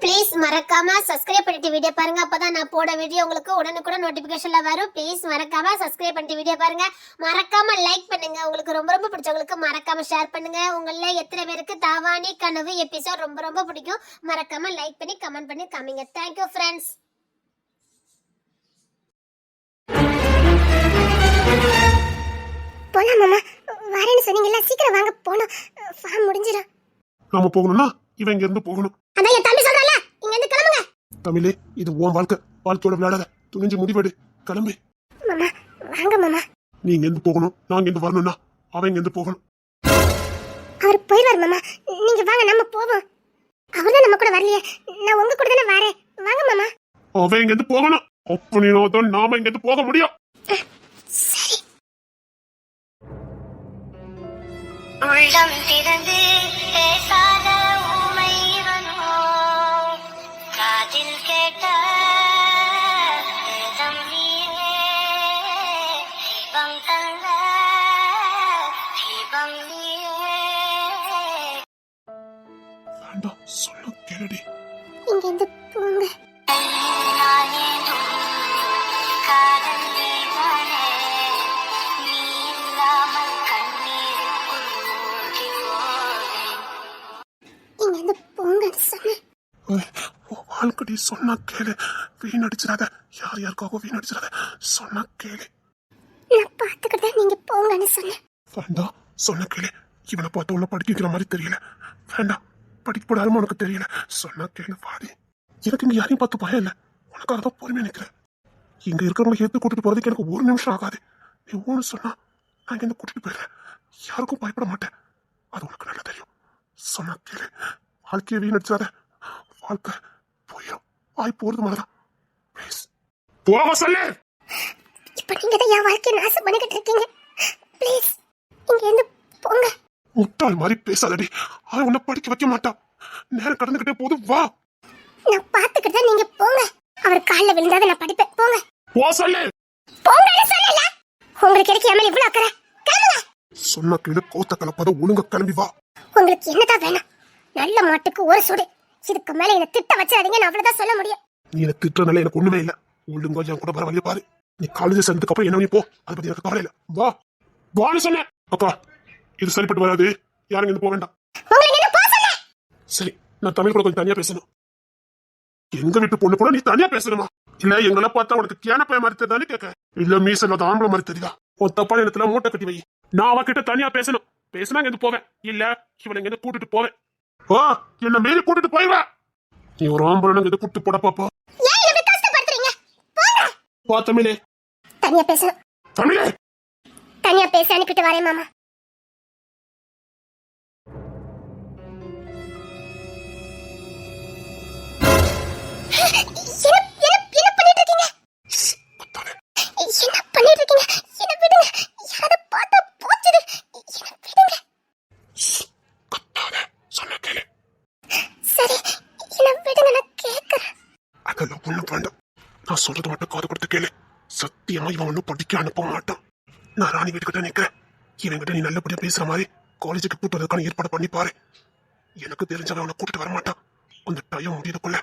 Please மறக்காம subscribe பண்ணிட்டு video பாருங்க. அப்பதான் நான் போட வீடியோ உங்களுக்கு உடனுக்குடன் நோட்டிபிகேஷன்ல வரும். ப்ளீஸ் மறக்காம சப்ஸ்கிரைப் பண்ணிட்டு வீடியோ பாருங்க. மறக்காம லைக் பண்ணுங்க. உங்களுக்கு ரொம்ப ரொம்ப பிடிச்சவங்களுக்கு மறக்காம ஷேர் பண்ணுங்க. உங்கள எத்தனை பேருக்கு தாவாணி கனவு எபிசோட் ரொம்ப ரொம்ப பிடிக்கும் மறக்காம லைக் பண்ணி கமெண்ட் பண்ணி காமிங்க. Thank you friends. போலாம் மாமா, வரேன்னு சொன்னீங்கல்ல, சீக்கிரம் வாங்க போலாம். ஃபார்ம் முடிஞ்சிடும். நாம போகணும்னா இவன் இங்க இருந்து போகணும். அதான் என் தம்பி சொல்றல, இங்க இருந்து கிளம்புங்க. தமிழே, இது உன் வாழ்க்கையோட விளையாடாத. துணிஞ்சு முடிவெடு, கிளம்பு. மாமா வாங்க மாமா. நீ இங்க இருந்து போகணும், நான் இங்க இருந்து வரணும்னா அவன் இங்க இருந்து போகணும். அவர் போயிடுவார் மாமா, நீங்க வாங்க, நம்ம போவோம். அவர்தான் நம்ம கூட வரலையே, நான் உங்க கூட தானே வரேன். வாங்க மாமா. அவன் இங்க இருந்து போகணும், அப்படின்னாதான் நாம இங்க இருந்து போக முடியும். சரி. உள்ளம் திறந்து பேசாத ஊமை இவனோ, காதில் கேட்ட வேதம் நீயே, தீபம் தந்த தீபம் நீயே. வேண்டாம், சொல்ல கேளுடி. இங்க இருந்து போங்க. நான் ஏதும் காதல் நீதானே, நீ இல்லாமல் கண்ணீருக்குள் மூழ்கி போவேன். இங்க இருந்து போங்கன்னு சொன்னேன். வாழ்க்கடி, சொன்னா கேளு. வீணடிச்சிடாத, யாருக்காக வீணடிச்சிடாத. சொன்னா கேளு. நான் பாத்துக்கிட்டேன், நீங்க போங்கன்னு சொன்னேன். வேண்டாம், சொன்ன கேளு. இவனை பார்த்து உன்னை படிக்க வைக்கிற மாதிரி தெரியல. வேண்டாம், படிக்க போடாலும் உனக்கு தெரியல. சொன்னா கேளு, வாடி. எனக்கு இங்க யாரையும் பார்த்து பயம் இல்லை. உனக்காக தான் பொறுமையா நினைக்கிறேன். இங்க இருக்கிறவங்களை ஏத்து கூட்டிட்டு போறதுக்கு எனக்கு ஒரு நிமிஷம் ஆகாது. நீ ஒன்று சொன்னா நான் இங்க இருந்து கூட்டிட்டு போயிடுறேன். யாருக்கும் பயப்பட மாட்டேன். அது உனக்கு நல்லா தெரியும். சொன்னா கேளு. வாழ்க்கையை வீணடிச்சாத. வாழ்க்கை போயிடும். வாய் போறது மாதிரிதான். ப்ளீஸ் போக சொல்லு. இப்ப நீங்க தான் என் வாழ்க்கையை நாசம் பண்ணிக்கிட்டு இருக்கீங்க. ப்ளீஸ் இங்க இருந்து போங்க. முட்டாள் மாதிரி பேசாதடி. அவன் உன்னை படிக்க வைக்க மாட்டான். நேரம் கடந்துகிட்டே போதும், வா. நான் பாத்துக்கிட்டேன், நீங்க போங்க. அவர் கால்ல விழுந்தாத நான் படிப்பேன். போங்க. போ சொல்லு. போங்கன்னு சொல்லல. உங்களுக்கு எதுக்கு எம்எல் இவ்வளவு அக்கறை? கிளம்புங்க. சொன்ன கீழே கோத்த கலப்பாத, ஒழுங்க கிளம்பி வா. உங்களுக்கு என்னதான் வேணும்? நல்ல மாட்டுக்கு ஒரு சுடு. இதுக்கு மேல என்ன திட்ட வச்சிடாதீங்க, நான் அவ்வளவுதான் சொல்ல முடியும். நீ என்ன திட்டுறதுனால எனக்கு ஒண்ணுமே இல்ல. ஒழுங்கா என் கூட வர வழியை பாரு. நீ காலேஜ் சேர்ந்ததுக்கு அப்புறம் என்ன நீ போ, அதை பத்தி எனக்கு கவலை இல்ல. வா வான்னு சொன்னேன். அக்கா, இது சரிப்பட்டு வராது. யாரும் இங்க போக வேண்டாம். உங்களுக்கு என்ன போ சொன்னேன்? சரி, நான் தமிழ் கூட கொஞ்சம் தனியா பேசணும். எங்க வீட்டு பொண்ணு கூட நீ தனியா பேசணுமா? இல்ல எங்களை பார்த்தா உனக்கு கேன பைய மாதிரி தெரியுதான்னு கேட்க, இல்ல மீசல் ஆம்பளை மாதிரி தெரியுதா? ஒரு தப்பான இடத்துல மூட்டை கட்டி வை. நான் அவகிட்ட தனியா பேசணும். பேசினா இங்க போவேன், இல்ல இவனை இங்க கூட்டிட்டு போவேன். வா, என்ன மீறி கூட்டிட்டு போய்வா. நீ ஒரு ஆம்பளை இதை கூட்டு போட பாப்பா. ஏன் இப்படி கஷ்டப்படுத்துறீங்க? போங்க. வா தமிழே. தனியா பேசணும். தமிழே, தனியா பேச அனுப்பிட்டு வரேன் மாமா. என்ன பண்ணிட்டு இருக்கீங்க? குத்தாதே. என்ன பண்ணிட்டு இருக்கீங்க? என்ன விடுங்க. யாராவது பார்த்தா போச்சுது. என்ன விடுங்க. குத்தாதே, சொன்ன கேளு. சரி, என்ன விடுங்க, நான் கேட்கறேன். அதெல்லாம் ஒண்ணும் வேண்டாம். நான் சொல்றது மட்டும் காது கொடுத்து கேளு. சத்தியமா இவன் ஒன்னும் படிக்க அனுப்ப மாட்டான். நான் ராணி வீட்டுக்கிட்ட நிக்கிறேன். இவன்கிட்ட நீ நல்லபடியா பேசுற மாதிரி காலேஜுக்கு கூட்டு வரதுக்கான ஏற்பாடு பண்ணி பாரு. எனக்கு தெரிஞ்சவன் அவனை கூட்டிட்டு வர மாட்டான். அந்த டைம் முடியதுக்குள்ள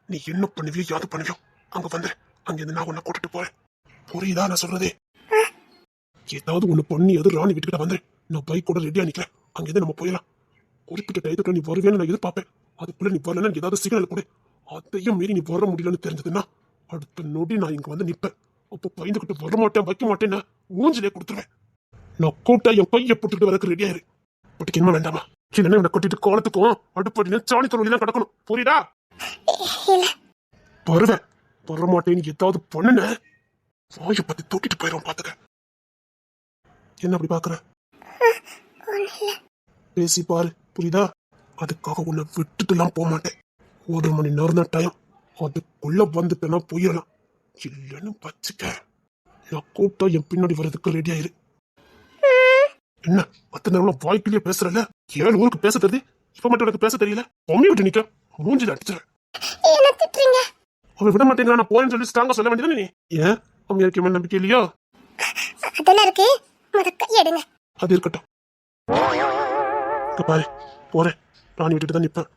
நீ என்ன பண்ணுவியோ யாது பண்ணுவியோ அங்க வந்துரு. அங்கிருந்து நான் உன்னை கூட்டிட்டு போறேன். புரியுதா நான் சொல்றதே? ஏதாவது ஒண்ணு பண்ணி அது ராணி வீட்டுக்கிட்ட வந்துரு. நான் பைக் கூட ரெடியா நிக்கிறேன். அங்கிருந்து நம்ம போயிடலாம். குறிப்பிட்ட டயத்துக்கு நீ வருவேன்னு நான் எதிர்பார்ப்பேன். அதுக்குள்ள நீ வரலன்னு ஏதாவது சிக்னல் கொடு. அதையும் மீறி நீ வர முடியலன்னு தெரிஞ்சதுன்னா அடுத்த நொடி நான் இங்க வந்து நிப்பேன். அப்போ பயந்துகிட்டு வர மாட்டேன், வைக்க மாட்டேன்னு மூஞ்சிலே கொடுத்துருவேன். நான் கூட்டா என் பைய போட்டுட்டு வரக்கு ரெடியா இரு. பட்டுக்கு என்ன வேண்டாமா? இல்லைன்னா இவனை கொட்டிட்டு கோலத்துக்கும் அடுப்படினா சாணி தொழிலாம் கிடக்கணும். புரியுதா? வருவேன். வர மாட்டேன்னு ஏதாவது பண்ணுன வாயை பத்தி தூக்கிட்டு போயிடும். பாத்துக்க. என்ன அப்படி பாக்குற? பேசி பாரு, புரியுதா? அதுக்காக உன்னை விட்டுட்டு எல்லாம் போக மாட்டேன். 1 மணி நேரம் தான் டைம். அதுக்குள்ள வந்துட்டேன்னா போயிடலாம். இல்லன்னு வச்சுக்க, நான் கூப்பிட்டா என் பின்னாடி வர்றதுக்கு ரெடி ஆயிரு. என்ன அத்தனை நேரம் வாய்க்குள்ளேயே பேசுறல? 7 ஊருக்கு பேச தெரியுது, இப்ப மட்டும் எனக்கு பேச தெரியல. பொம்மி விட்டு நிக்க மூஞ்சில அடிச்சிட. அவன் விட மாட்டேங்கிறான். நான் போறேன்னு சொல்லி ஸ்ட்ராங்கா சொல்ல வேண்டியதானே நீ? ஏன் அம்மையாருக்கு மேல நம்பிக்கை இல்லையா? அதெல்லாம் இருக்கு, முத கையெடுங்க. அது இருக்கட்டும். பாரு, போறேன். ராணி விட்டுட்டு தான் நிப்பேன்.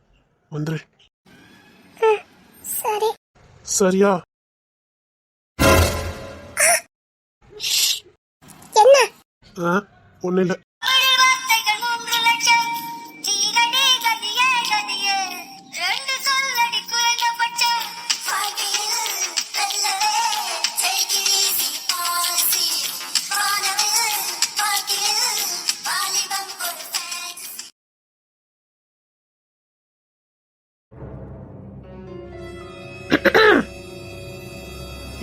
வந்துரு. சரியா? என்ன? ஒன்னும் இல்ல. வார்த்தைகள் 3 லட்சம் தீகடி கதியே கதியே 2 சொல்லடி குறைந்தபட்சம் வாழ்க்கையில் வெல்லவே ஜெயிக்கிறீசி ஆசி வானவில் வாழ்க்கையில் வாலிபம் ஒரு ஃபேன்ஸ்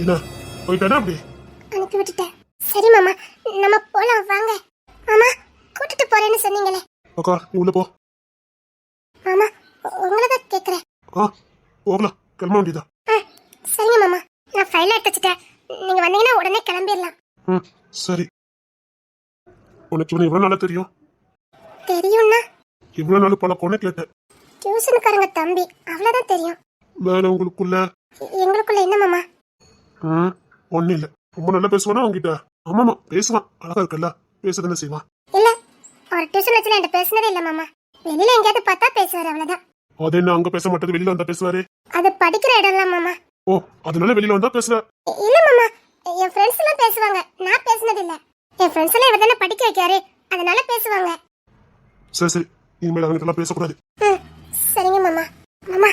என்ன போயிட்டானா அப்படி? அனுப்பி விட்டுட்டேன். சரி மாமா, நம்ம போலாம் வாங்க. மாமா கூட்டிட்டு போறேன்னு சொன்னீங்களே. அக்கா நீ உள்ள போ. மாமா உங்களை தான் கேக்குறேன். போகலாம், கிளம்ப வேண்டியதா? சரிங்க மாமா, நான் ஃபைல எடுத்து வச்சுட்டேன். நீங்க வந்தீங்கன்னா உடனே கிளம்பிடலாம். சரி. உனக்கு இவனை இவ்வளவு நாளா தெரியும்? தெரியும்னா இவ்வளவு நாள் பழக்கம்னு கேட்டேன். டியூஷனுக்காரங்க தம்பி, அவ்வளவுதான் தெரியும். வேற உங்களுக்குள்ள? எங்களுக்குள்ள என்ன மாமா? ஒன்னும் இல்ல. ரொம்ப நல்லா பேசுவானா அவங்கிட்ட? ஆமாமா பேசுவான், அழகா இருக்கல்ல, பேசதானே செய்வான். இல்ல, ஒரு டியூஷன் வச்சுல என்கிட்ட பேசினதே இல்ல மாமா. வெளியில எங்கேயாவது பார்த்தா பேசுவாரு, அவ்வளவுதான். அது என்ன அங்க பேச மாட்டது, வெளியில வந்தா பேசுவாரு? அது படிக்கிற இடம் மாமா. ஓ, அதனால வெளியில வந்தா பேசுற? இல்ல மாமா, என் ஃப்ரெண்ட்ஸ் எல்லாம் பேசுவாங்க, நான் பேசினது இல்ல. என் ஃப்ரெண்ட்ஸ் எல்லாம் இவர் தானே படிக்க வைக்காரு, அதனால பேசுவாங்க. சரி சரி, இனிமேல் அவங்கிட்ட பேசக்கூடாது. சரிங்க மாமா. மாமா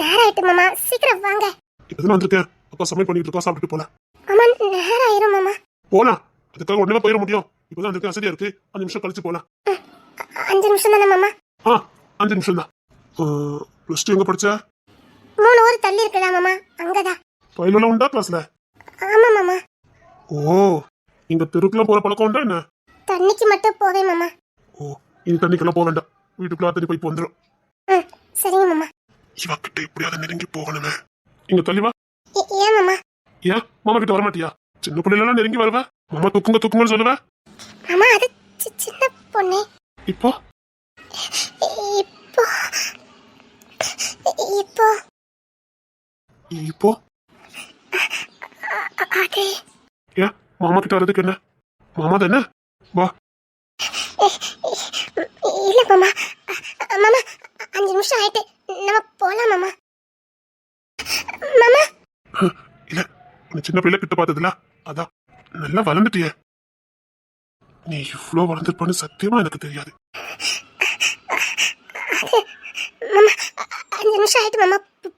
நேரம் ஆயிட்டு மாமா, சீக்கிரம் வாங்க. இப்பதான் வந்திருக்கேன், அப்பா சமையல் பண்ணிட்டு இருக்கா, சாப்பிட்டுட்டு போலாம். மாமா நேரம் ஆயிரும் மாமா. போலாம், அதுக்காக உடனே போயிட முடியும்? இப்பதான் வந்திருக்கேன், அசதியா இருக்கு, 5 நிமிஷம் கழிச்சு போலாம். 5 நிமிஷம் தானே மாமா? 5 நிமிஷம் தான். ப்ளஸ் 2 எங்க படிச்ச? 3 ஊர் தள்ளி இருக்கல மாமா, அங்கதான். பயிலெல்லாம் உண்டா கிளாஸ்ல? ஆமா மாமா. ஓ, இங்க தெருக்குலாம் போற பழக்கம் உண்டா என்ன? தண்ணிக்கு மட்டும் போவேன் மாமா. ஓ, இனி தண்ணிக்கெல்லாம் போக வேண்டாம், வீட்டுக்குள்ள தண்ணி போய் வந்துடும். சரிங்க மாமா. இவ கிட்ட எப்படியாவது நெருங்கி போகணுமே. இங்க தள்ளி வா. ஏன் மாமா? ஏன் மாமா கிட்ட வரமாட்டியா? சின்ன பிள்ளைலாம் நெருங்கி வருவ, மாமா தூக்குங்க தூக்குங்கன்னு சொல்லுவ. மாமா அது சின்ன பொண்ணு. இப்போ இப்போ இப்போ இப்போ அது ஏன் மாமா கிட்ட வர்றதுக்கு என்ன? மாமா தானே, வா. இல்ல மாமா. மாமா 5 நிமிஷம் ஆயிட்டு, நம்ம போலாம் மாமா. மாமா இல்ல, உன்னை சின்ன பிள்ளை கிட்ட பார்த்ததுல அதான். நல்லா வளர்ந்துட்டிய. நீ இவ்ளோ வளர்ந்துருப்பான்னு சத்தியமா எனக்கு தெரியாது. மாமா 5 நிமிஷம் ஆயிட்டு மாமா,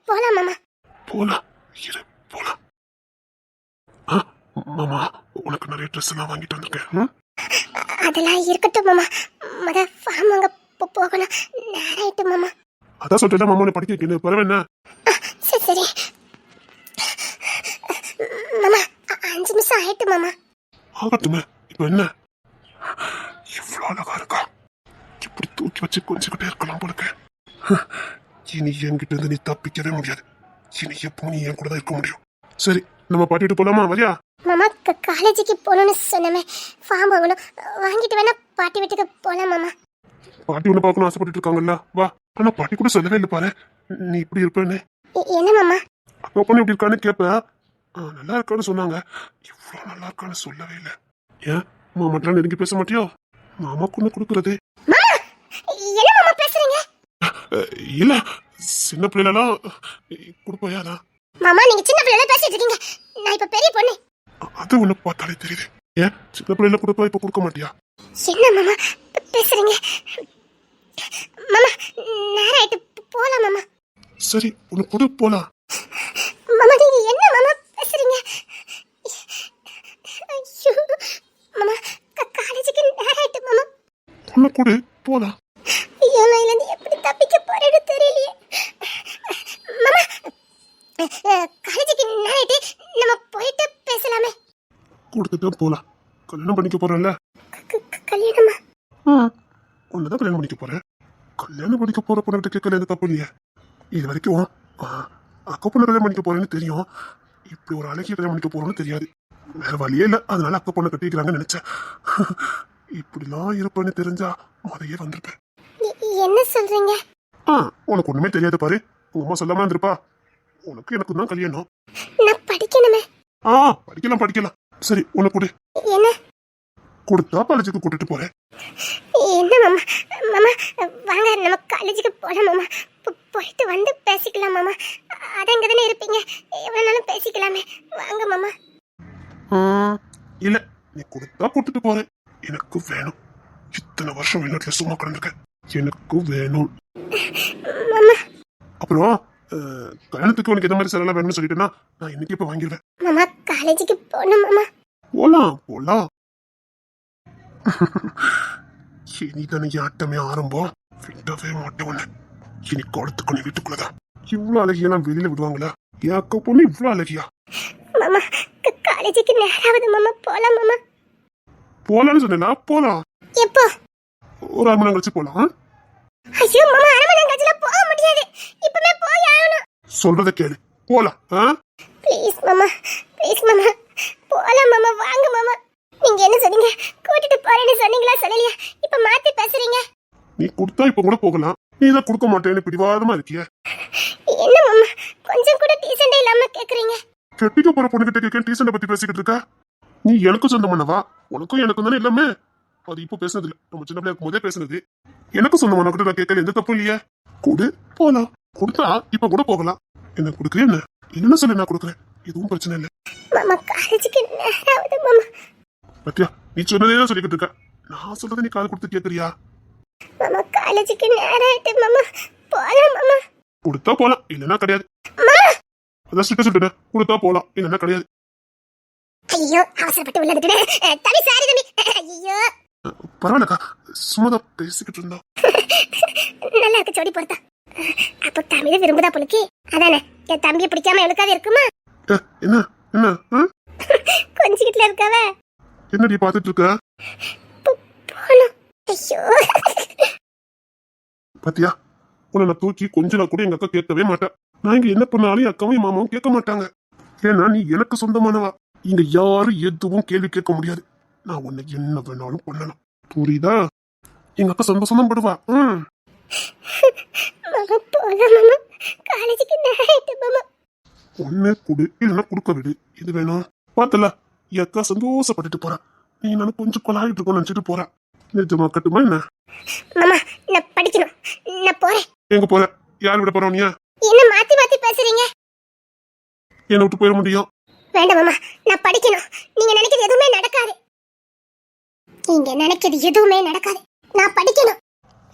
போலாம் மாமா. போலாம், இரு போலாம். மாமா உனக்கு நிறைய ட்ரெஸ் எல்லாம் வாங்கிட்டு வந்திருக்கேன். அதெல்லாம் இருக்கட்டும் மாமா, முத ஃபார்ம் வாங்க போகணும், நேரம் ஆயிட்டு மாமா. அதான் சொல்லிட்டு மாமா உன்னை படிக்க வைக்கணும், பரவ என்ன? சரி சரி மாமா, 5 நிமிஷம் ஆயிட்டு மாமா. ஆகட்டுமே, இப்ப என்ன? இவ்வளவு அழகா இருக்கா, இப்படி தூக்கி வச்சு கொஞ்சிக்கிட்டே இருக்கலாம் போலுக்கு. இனி என்கிட்ட இருந்து நீ தப்பிக்கவே முடியாது. இனி எப்போ நீ என் கூட தான் இருக்க முடியும். சரி, நம்ம பாட்டிட்டு போலாமா? வரியா? மாமா காலேஜுக்கு போகணும்னு சொன்னமே, ஃபார்ம் வாங்கணும், வாங்கிட்டு வேணா பாட்டி வீட்டுக்கு போலாம் மாமா. பாட்டி உன்னை பார்க்கணும் ஆசைப்பட்டு இருக்காங்கல்ல, வா. ஆனா பாட்டி கூட சொல்லவே இல்லை பாரு நீ இப்படி இருப்பேன்னு. என்ன மாமா? அக்கா பொண்ணு இப்படி இருக்கான்னு கேட்பேன். நல்லா இருக்கான்னு சொன்னாங்க, இவ்வளவு நல்லா இருக்கான்னு சொல்லவே இல்லை. ஏன் மாமாட்டெல்லாம் நெருங்கி பேச மாட்டியோ? மாமாக்கு ஒண்ணு கொடுக்கறது. என்ன மாமா பேசுறீங்க? இல்ல, சின்ன பிள்ளைலாம் கொடுப்பையாதான். மாமா நீங்க சின்ன பிள்ளைல பேசிட்டு இருக்கீங்க, நான் இப்ப பெரிய பொண்ணு. அது ஒண்ணு பார்த்தாலே தெரியுது. ஏன் சின்ன பிள்ளைல கொடுப்பா, இப்ப கொடுக்க மாட்டியா? என்ன மாமா பேசுறீங்க? மாமா நேரம் ஆயிட்டு, போலாம் மாமா. சரி, உனக்கு கொடு, போலாம். மாமா நீங்க என்ன மாமா பேசுறீங்க? ஐயோ மாமா, காலேஜுக்கு நேரம் ஆயிட்டு மாமா. உன்னை கொடு, போலாம். ஐயோ நான் இதுல எப்படி தப்பிக்க போறேன்னு தெரியலையே. மாமா காலேஜுக்கு நேரம் ஆயிட்டு, நம்ம போயிட்டு பேசலாமே. கொடுத்துட்டு போலாம். கல்யாணம் பண்ணிக்க போறேன்ல. கல்யாணமா? உன்னதான் கல்யாணம் பண்ணிக்க போறேன். கல்யாணம் பண்ணிக்க போற பொண்ணு கேட்கல, எந்த தப்பு இல்லையே. இது வரைக்கும் அக்கா பொண்ணு கல்யாணம் பண்ணிக்க போறேன்னு தெரியும், இப்படி ஒரு அழகிய கல்யாணம் பண்ணிக்க போறோம்னு தெரியாது. வேற வழியே இல்லை, அதனால அக்கா பொண்ணை கட்டிக்கிறாங்கன்னு நினைச்சேன். இப்படிலாம் இருப்பேன்னு தெரிஞ்சா முதையே வந்திருப்பேன். என்ன சொல்றீங்க? உனக்கு ஒண்ணுமே தெரியாது பாரு, உங்க அம்மா சொல்லாம இருந்திருப்பா. உனக்கு எனக்கு தான் கல்யாணம். நான் படிக்கணுமே. படிக்கலாம் படிக்கலாம். சரி, உனக்கு கொடு. என்ன கொடுத்தா காலேஜுக்கு கூட்டிட்டு போறேன். என்ன மாமா? மாமா வாங்க நம்ம காலேஜுக்கு போலாம் மாமா, போயிட்டு வந்து பேசிக்கலாம் மாமா. அதான் இங்க தானே இருப்பீங்க, எவ்வளவு நாளும் பேசிக்கலாமே. வாங்க மாமா. இல்ல, நீ கொடுத்தா கொடுத்துட்டு போறேன். எனக்கு வேணும். இத்தனை வருஷம் வெளிநாட்டுல சும்மா கிடந்திருக்கேன். எனக்கு வேணும். மாமா அப்புறம் கல்யாணத்துக்கு உனக்கு எந்த மாதிரி செலவு வேணும்னு சொல்லிட்டேன்னா நான் இன்னைக்கு இப்ப வாங்கிடுவேன். மாமா காலேஜுக்கு போகணும் மாமா. போலாம். இனிதானே ஆட்டமே ஆரம்பம். விடவே மாட்டேன் உன்னை. இனி காலத்துக்கு நீ வீட்டுக்குள்ளதான். இவ்வளவு அழகியெல்லாம் வெளியில விடுவாங்களா? என் அக்கா பொண்ணு இவ்வளவு அழகியா? மாமா காலேஜுக்கு நேராவது மாமா, போலாம் மாமா. போலான்னு சொன்னா போலாம். எப்போ? ஒரு 1/2 மணி நேரம் கழிச்சு போலாம். ஐயோ மாமா, 1/2 மணி நேரம் கழிச்சுல போக முடியாது. இப்பவே போய் ஆகணும். சொல்றத கேளு, போலாம். ப்ளீஸ் மாமா, ப்ளீஸ் மாமா, போலாம் மாமா. வாங்க மாமா. நீங்க என்ன சொன்னீங்க? கூட்டிட்டு போறேன்னு சொன்னீங்களா சொல்லலையா? இப்ப மாத்தி பேசுறீங்க. நீ கொடுத்தா இப்ப கூட போகலாம். நீ தான் கொடுக்க மாட்டேன்னு பிடிவாதமா இருக்கிய. என்ன மாமா, கொஞ்சம் கூட டீசெண்டா இல்லாம கேக்குறீங்க? கெட்டிக்க போற பொண்ணுகிட்ட கேட்க டீசெண்ட பத்தி பேசிக்கிட்டு இருக்கா? நீ எனக்கும் சொந்தமானவா, உனக்கும் எனக்கும் தானே எல்லாமே. அது இப்போ பேசுனது இல்ல, நம்ம சின்ன பிள்ளையா இருக்கும் போதே பேசுனது. எனக்கும் சொந்தமான கிட்ட நான் கேட்கல, எந்த தப்பும் இல்லையா? கொடு, போலாம். கொடுத்தா இப்ப கூட போகலாம். என்ன கொடுக்குறேன்? என்ன என்ன சொல்லி நான் கொடுக்குறேன், எதுவும் பிரச்சனை இல்ல. மாமா காலேஜுக்கு நேராவது மாமா. பத்தியா, நீ சொன்னதே தான் சொல்லிக்கிட்டு இருக்க. நான் சொல்றதை நீ காது கொடுத்து கேக்குறியா? மாமா காலேஜுக்கு நேராயிட்டு மாமா, போலாம் மாமா. கொடுத்தா போலாம், இல்லன்னா கிடையாது. அதான் ஸ்ட்ரிக்டா சொல்லிட்டேன், கொடுத்தா போலாம், இல்லன்னா கிடையாது. ஐயோ அவசரப்பட்டு உள்ள விட்டுட்டேன். தம்பி சாரி தம்பி. ஐயோ பரவாயில்லக்கா, சும்மாதான் பேசிக்கிட்டு இருந்தோம். நல்லா இருக்கு ஜோடி பொறுத்தா. அப்போ தமிழ விரும்புதா பொழுக்கி, அதானே? என் தம்பியை பிடிக்காம எனக்காவது இருக்குமா? என்ன என்ன கொஞ்சிக்கிட்டுல இருக்காவ. என்னடி பாத்துட்டு இருக்க? போலாம். ஐயோ பாத்தியா, உன்னை நான் தூக்கி கொஞ்ச நாள் கூட எங்க அக்கா கேட்கவே மாட்டேன். நான் இங்க என்ன பண்ணாலும் என் அக்காவும் என் மாமாவும் கேட்க மாட்டாங்க. ஏன்னா நீ எனக்கு சொந்தமானவா. இங்க யாரும் எதுவும் கேள்வி கேட்க முடியாது. நான் உன்னை என்ன வேணாலும் பண்ணலாம், புரியுதா? எங்க அக்கா சந்தோஷம் படுவா. மாமா போலாம் மாமா, காலேஜுக்கு நேராயிட்டு மாமா. ஒண்ணு குடு, இல்லைன்னா கொடுக்க விடு. இது வேணும். பார்த்தல, என் அக்கா சந்தோஷப்பட்டுட்டு போறா. நீ நானும் கொஞ்சம் கொலாயிட்டு இருக்கோம் நினைச்சிட்டு போறா. நிஜமா கட்டுமா என்ன? மாமா நான் படிக்கணும், நான் போறேன். எங்க போற? யார் விட போறோம்? நீ என்ன மாத்தி மாத்தி பேசுறீங்க? என்னை விட்டு போயிட முடியும்? வேண்டாம் மாமா, நான் படிக்கணும். நீங்க நினைக்கிறது எதுவுமே நடக்காது. நீங்க நினைக்கிறது எதுவுமே நடக்காது. நான் படிக்கணும்.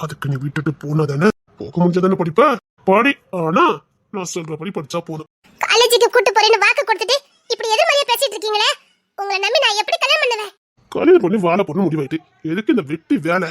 அதுக்கு நீ விட்டுட்டு போனா தானே, போக முடிஞ்சதானே படிப்ப. படி, ஆனா நான் சொல்றபடி படிச்சா போதும். காலேஜுக்கு கூட்டு போறேன்னு வாக்கு கொடுத்துட்டு இப்படி எது மாதிரியே பேசிட்டு இருக்கீங்களே? உங்களை நம்பி நான் எப்படி கல்யாணம் பண்ணுவேன்? கல்யாணம் பண்ணி வாழ பொண்ணு முடிவாயிட்டு எதுக்கு இந்த வெட்டி வேலை?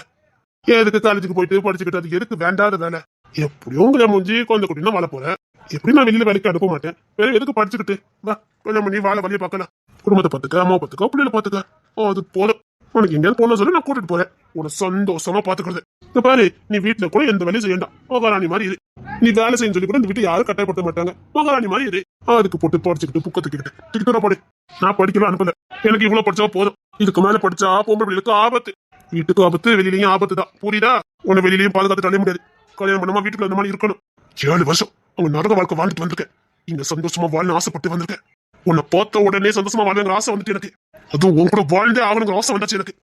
எதுக்கு காலேஜுக்கு போயிட்டு படிச்சுக்கிட்டு, அது எதுக்கு வேண்டாத வேலை? எப்படியும் கல்யாணம் முடிஞ்சு குழந்தை குட்டினா வாழ போறேன். எப்படி நான் வெளியில வேலைக்கு அனுப்ப மாட்டேன். வேற எதுக்கு படிச்சுக்கிட்டு? வா, கல்யாணம் பண்ணி வாழ வழியை பார்க்கலாம். குடும்பத்தை பார்த்துக்க, அம்மா பார்த்துக்க, பிள்ளைகளை பார்த்துக்க. அது போதும். உனக்கு எங்கேயாவது போன சொல்லி நான் கூட்டிட்டு போறேன். உன சந்தோஷமா பாத்துக்கிறது. இந்த பாரு, நீ வீட்டுல கூட எந்த வேலையும் செய்ய வேண்டாம். மகாராணி மாதிரி இரு. நீ வேலை செய்ய சொல்லி கூட இந்த வீட்டு யாரும் கட்டாயப்படுத்த மாட்டாங்க. மகாராணி மாதிரி இரு. அதுக்கு போட்டு படிச்சுக்கிட்டு புக்க தூக்கிட்டு டிக்கெட்டோட போடு. நான் படிக்கலாம் அனுப்பல. எனக்கு இவ்வளவு படிச்சா போதும். இதுக்கு மேல படிச்சா பொம்பளை பிள்ளைகளுக்கு ஆபத்து. வீட்டுக்கு ஆபத்து, வெளியிலயும் ஆபத்து தான், புரியுதா? உன்னை வெளியிலயும் பாதுகாத்துட்டு அடைய முடியாது. கல்யாணம் பண்ணாம வீட்டுல இந்த மாதிரி இருக்கணும். 7 வருஷம் அவங்க நரக வாழ்க்கை வாழ்ந்துட்டு வந்திருக்கேன். இங்க சந்தோஷமா வாழணும் ஆசைப்பட்டு வந்திருக்கேன். உன்னை பார்த்த உடனே சந்தோஷமா வாழணுங்கிற ஆசை வந்துட்டு எனக்கு. அதுவும் உன் கூட வாழ்ந்தே ஆகணுங்கிற ஆசை வந்தாச்சு எனக்கு.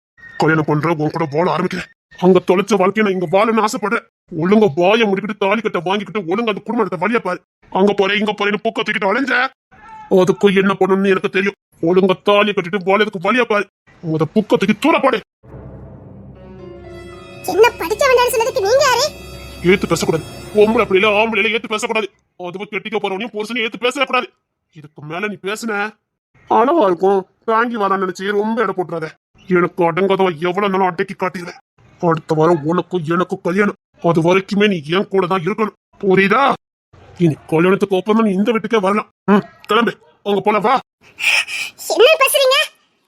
கல்யாணம் பண்ற உன் கூட வாழ ஆரம்பிக்கிறேன். அங்க தொலைச்ச வாழ்க்கையை நான் இங்க வாழணும்னு ஆசைப்படுறேன். ஒழுங்க வாயை முடிக்கிட்டு தாலி கட்ட வாங்கிக்கிட்டு ஒழுங்க அந்த குடும்பத்தை வழியா பாரு. அங்க போறேன் இங்க போறேன்னு பூக்க தூக்கிட்டு அலைஞ்ச அதுக்கும் என்ன பண்ணணும்னு எனக்கு தெரியும். ஒழுங்க தாலி கட்டிட்டு வாழதுக்கு வழியா பாரு. உங்க புக்க தூக்கி தூர பாடு. என்ன படிக்க வேண்டாம்னு சொன்னதுக்கு நீங்க யாரு? ஏத்து பேசக்கூடாது. பொம்பளை அப்படியில ஆம்பளையில ஏத்து பேசக்கூடாது. அதுவும் கெட்டிக்க போறவனையும் புருஷனையும் ஏத்து பேசக்கூடாது. இதுக்கு மேல நீ பேசுன அளவா இருக்கும். தாங்கி வரான்னு நினைச்சு ரொம்ப இடம் போட்டுறாத. எனக்கு அடங்காதவ எவ்வளவு நாளும் அடக்கி காட்டிடுறேன். அடுத்த வாரம் உனக்கும் எனக்கும் கல்யாணம். அது வரைக்குமே நீ என் கூட தான் இருக்கணும், புரியுதா? இனி கல்யாணத்துக்கு அப்புறம் தான் நீ இந்த வீட்டுக்கே வரலாம். கிளம்பு, உங்க போல வா. என்ன பேசுறீங்க?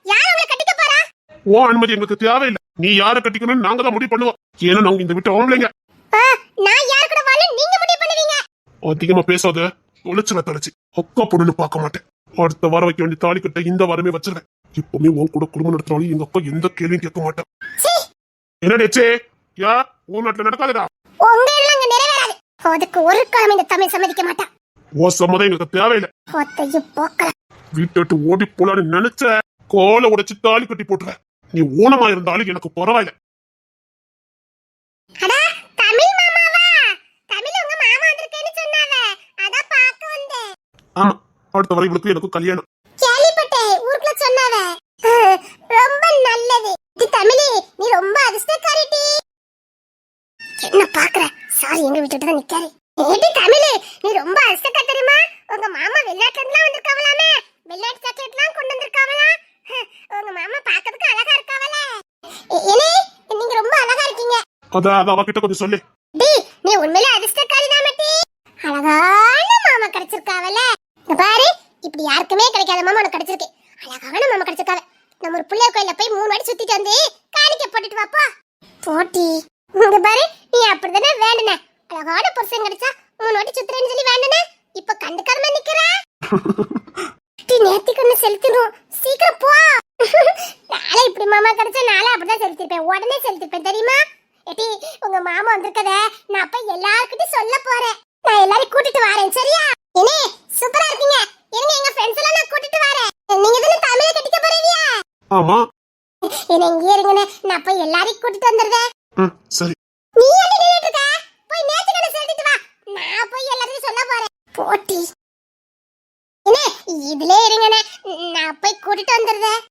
யார் உங்களை கட்டிக்க போறா? ஓ அனுமதி எங்களுக்கு தேவையில்லை. நீ யாரை கட்டிக்கணும்னு நாங்க தான் முடிவு பண்ணுவோம். ஏன்னா நாங்க இந்த வீட்டு ஆம்பளைங்க. நான் யார் கூட வாழ நீங்க முடிவு பண்ணுவீங்க. அதிகமா பேசாத, தொலைச்சு அக்கா பொண்ணுன்னு பார்க்க மாட்டேன். அடுத்த வாரம் வைக்க வேண்டிய தாலி கட்ட இந்த வாரமே வச்சிருவேன். இப்பவுமே உன் கூட குடும்பம் நடத்தினாலும் எங்க அக்கா எந்த கேள்வியும் கேட்க மாட்டேன். என்னடே யா உன் நாட்டுல நடக்காதடா. உங்க எல்லாம் அங்க நிறைவேறாது. அதுக்கு ஒரு காலம் இந்த தமிழ் சம்மதிக்க மாட்டான். ஓ சம்மதம் எங்களுக்கு தேவையில்லை. ஒத்தையும் போக்கல. வீட்டை விட்டு ஓடி போலான்னு நினைச்ச கோலை உடைச்சு தாலி கட்டி போட்டுருவேன். நீ ஊனமா இருந்தாலும் எனக்கு பரவாயில்ல. அடா தமிழ் மாமாவா? தமிழ் உங்க மாமா வந்திருக்கேன்னு சொன்னாவே, அத பாக்க வந்தேன். ஆமா, அடுத்த வரை இவளுக்கு எனக்கும் கல்யாணம். கேள்விப்பட்டேன், ஊருக்குள்ள சொன்னாவ. ரொம்ப நல்லது. இது தமிழி, நீ ரொம்ப அதிர்ஷ்டக்காரிடி. என்ன பாக்குற? சாரி, எங்க வீட்டுல தான் நிக்காரு. ஏடி தமிழி, நீ ரொம்ப அதிர்ஷ்டக்காரி தெரியுமா? உங்க மாமா வெளிநாட்டுல இருந்து வந்திருக்காவலாமே. வெளிநாட்டு சாக்லேட்லாம் கொண்டு வந்திருக்காவலாம். உங்க மாமா பார்க்கிறதுக்கு அழகா இருக்காவல. ஏலே, நீங்க ரொம்ப அழகா இருக்கீங்க. அத அவகிட்ட கொஞ்சம் சொல்லு. டி, நீ உண்மையிலே அதிர்ஷ்டக்காரி தான் மட்டி. அழகான மாமா கிடைச்சிருக்காவல. இங்க பாரு, இப்படி யாருக்குமே கிடைக்காத மாமா உனக்கு கிடைச்சிருக்கு. அழகான மாமா கிடைச்சிருக்காவ. நம்ம ஒரு புள்ளையார் கோயில்ல போய் 3 வாட்டி சுத்திட்டு வந்து காணிக்க போட்டுட்டு வாப்பா. போட்டி, இங்க பாரு, நீ அப்படிதானே வேண்டுன. அழகான புருஷன் கிடைச்சா 3 வாட்டி சுத்துறேன்னு சொல்லி வேண்டுன. இப்ப கண்டுக்காம நிக்கிறா. டி, நேத்திக்கு ஒண்ணு செலுத்திடும். சீக்கிரம் போ. நாளை இப்படி மாமா கிடைச்சா நாளை அப்படிதான் செலுத்திருப்பேன். உடனே செலுத்திருப்பேன் தெரியுமா? ஏட்டி, உங்க மாமா வந்திருக்கத நான் அப்ப எல்லார்கிட்டயும் சொல்ல போறேன். நான் எல்லாரையும் கூட்டிட்டு வரேன், சரியா? ஏனே, சூப்பரா இருக்கீங்க. இருங்க, எங்க ஃப்ரெண்ட்ஸ் எல்லாம் நான் கூட்டிட்டு வரேன். நீங்க தானே தமிழை கட்டிக்க போறீங்க? ஆமா. என்ன இங்கே இருங்கனே, நான் போய் எல்லாரையும் கூட்டிட்டு வந்துடுறேன். சரி. நீ என்ன நின்னுட்டு இருக்க? போய் நேத்துக்கன சொல்லிட்டு வா. நான் போய் எல்லாரையும் சொல்ல போறேன். போட்டி. என்ன, இதுல இருங்கனே, நான் போய் கூட்டிட்டு வந்துடுறேன்.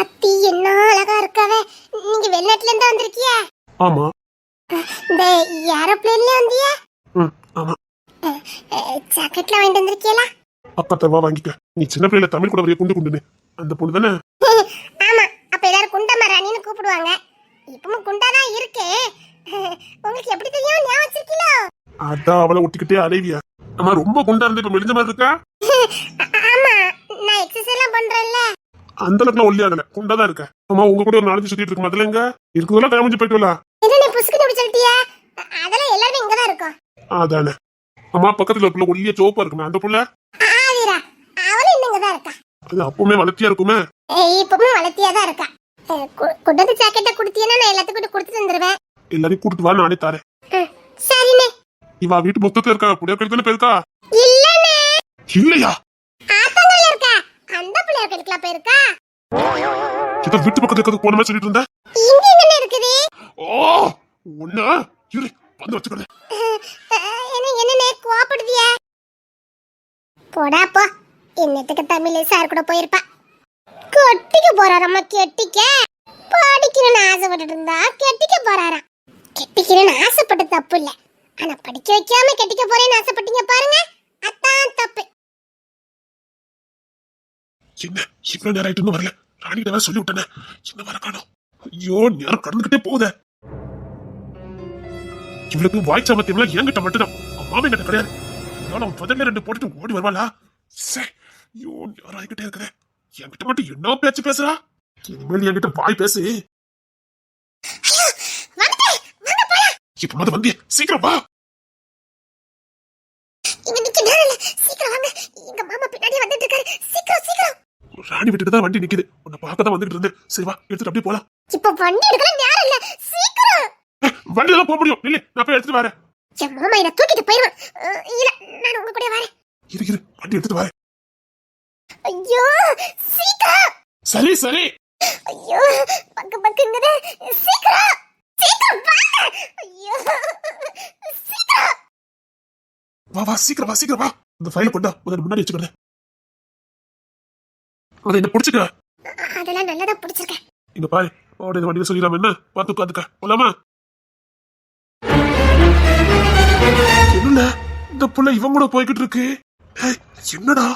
அத்தி, என்ன அழகா இருக்கவே. நீங்க வெளிநாட்டுல இருந்து வந்திருக்கியா? ஆமா. இந்த ஏரோப்ளேன்ல வந்தியா? ஆமா. ஜாக்கெட்ல வாங்கிட்டு வந்திருக்கீங்களா? அக்கா தருவா வாங்கிக்க. நீ சின்ன பிள்ளைல தமிழ் கூட வரைய குண்டு அந்த பொண்ணு தானே? ஆமா, அப்ப எல்லாரும் குண்டா ராணின்னு கூப்பிடுவாங்க. இப்பவும் குண்டா தான் இருக்கு. உங்களுக்கு எப்படி தெரியும்? ஞாபகம் வச்சிருக்கீங்களோ? அதான் அவளை ஒட்டிக்கிட்டே அலைவியா? ஆமா, ரொம்ப குண்டா இருந்து இப்ப மெலிஞ்ச மாதிரி இருக்கா? ஆமா, நான் எக்ஸசைஸ் எல்லாம் பண்றேன்ல. அந்த அளவுக்கு ஒல்லி ஆகல, குண்டா தான் இருக்க. ஆமா, உங்க கூட ஒரு 4 சுத்திட்டு இருக்கு. அதுல எங்க இருக்குதெல்லாம் கிளம்பிச்சு போயிட்டு வரலாம். என்ன நீ புஸ்குன்னு இப்படி சொல்லிட்டியா? அதெல்லாம் எல்லாரும் இங்க தான் இருக்கோம். அதானே. அம்மா, பக்கத்துல ஒரு ஒல்லிய சோப்பா இருக்குமே அந்த புள்ள. ஆதிரா, அவளும் இன்னும் இங்க தான் இருக்கா. அது அப்பவுமே வளர்த்தியா இருக்குமே. இப்பவும் வளர்த்தியா தான் இருக்கா. குண்டது ஜாக்கெட்டை கொடுத்தீங்கன்னா நான் எல்லாத்துக்கும் கொடுத்துட்டு வந்துருவேன். எல்லாரையும் கூட்டிட்டு வா, நானே தாரேன். சரிண்ணே. இவா வீட்டு மொத்தத்துல இருக்கா? புடியா கழுத்துல போயிருக்கா? இல்லண்ணே. இல்லையா? ஆத்தங்கல்ல இருக்கா. அந்த பிள்ளையார் கழுத்துல போயிருக்கா. இத வீட்டு பக்கத்துல இருக்கிறது போன மாதிரி சொல்லிட்டு இருந்த. இங்க எங்க இருக்குது? ஓ, ஒண்ணா இரு, வந்து வச்சுக்கிறேன். என்னண்ணே கோபப்படுதியா? போடா போ. என்னத்துக்கு தமிழ் சார் கூட போயிருப்பா. கெட்டிக்க போறாரம்மா, கெட்டிக்க. படிக்கணும்னு ஆசைப்பட்டு இருந்தா கெட்டிக்க போறாராம். கெட்டிக்கணும்னு ஆசைப்பட்டு தப்பு இல்ல. ஆனா படிக்க வைக்காம கெட்டிக்க போறேன்னு ஆசைப்பட்டீங்க பாருங்க, அதான் தப்பு. என்ன இவ்வளவு நேரம் ஆயிட்டு இன்னும் வரல? ராணிகிட்ட வேற சொல்லி விட்டேனே, என்ன வர காணோம். ஐயோ, நேரம் கடந்துகிட்டே போகுதே. இவளுக்கு வாய் சாமத்தியம்லாம் என்கிட்ட மட்டும்தான், மாமன் கிட்ட கிடையாது. அவன் முதல்ல 2 போட்டுட்டு ஓடி வருவாளா? ஐயோ, நேரம் ஆகிக்கிட்டே இருக்கிறேன். என்கிட்ட மட்டும் என்ன பேச்சு பேசுறா? இனிமேல் என்கிட்ட வாய் பேசு. இப்ப மத வந்திய, சீக்கிரம் வா. இங்க நிக்க நேரம் இல்ல, சீக்கிரம் வாங்க. எங்க மாமா பின்னாடி வந்துட்டு இருக்காரு. சீக்கிரம் சீக்கிரம். ராணி விட்டுட்டு தான் வண்டி நிக்குது. உன்னை பார்க்க தான் வந்துட்டு இருந்தேன். சரி வா, எடுத்துட்டு அப்படியே போலாம். இப்ப வண்டி எடுக்கலாம் நேரம் இல்ல, சீக்கிரம். வண்டியில தான் போக முடியும். இல்ல, நான் போய் எடுத்துட்டு வரேன். என் மாமா என்ன தூக்கிட்டு போயிடுவான். இல்ல, நான் உங்க கூட வரேன். இரு, வண்டி எடுத்துட்டு வரேன். ஐயோ, சீக்கிரம். சரி சரி. ஐயோ, பக்குங்குது. சீக்கிரம் சீக்கிரம் வாங்க. ஐயோ, சீக்கிரம். வா, சீக்கிரம் வா. இந்த ஃபைல கொண்டா, முதல்ல முன்னாடி வச்சுக்கிறேன். அதை என்ன பிடிச்சிக்க? அதெல்லாம் நல்லதா பிடிச்சிருக்கேன். இங்க பாரு, ஓட இந்த வண்டியில சொல்லிடாம என்ன பார்த்து உட்காந்துக்க. போலாமா? என்ன இந்த புள்ள இவன் கூட போய்கிட்டு இருக்கு? என்னடா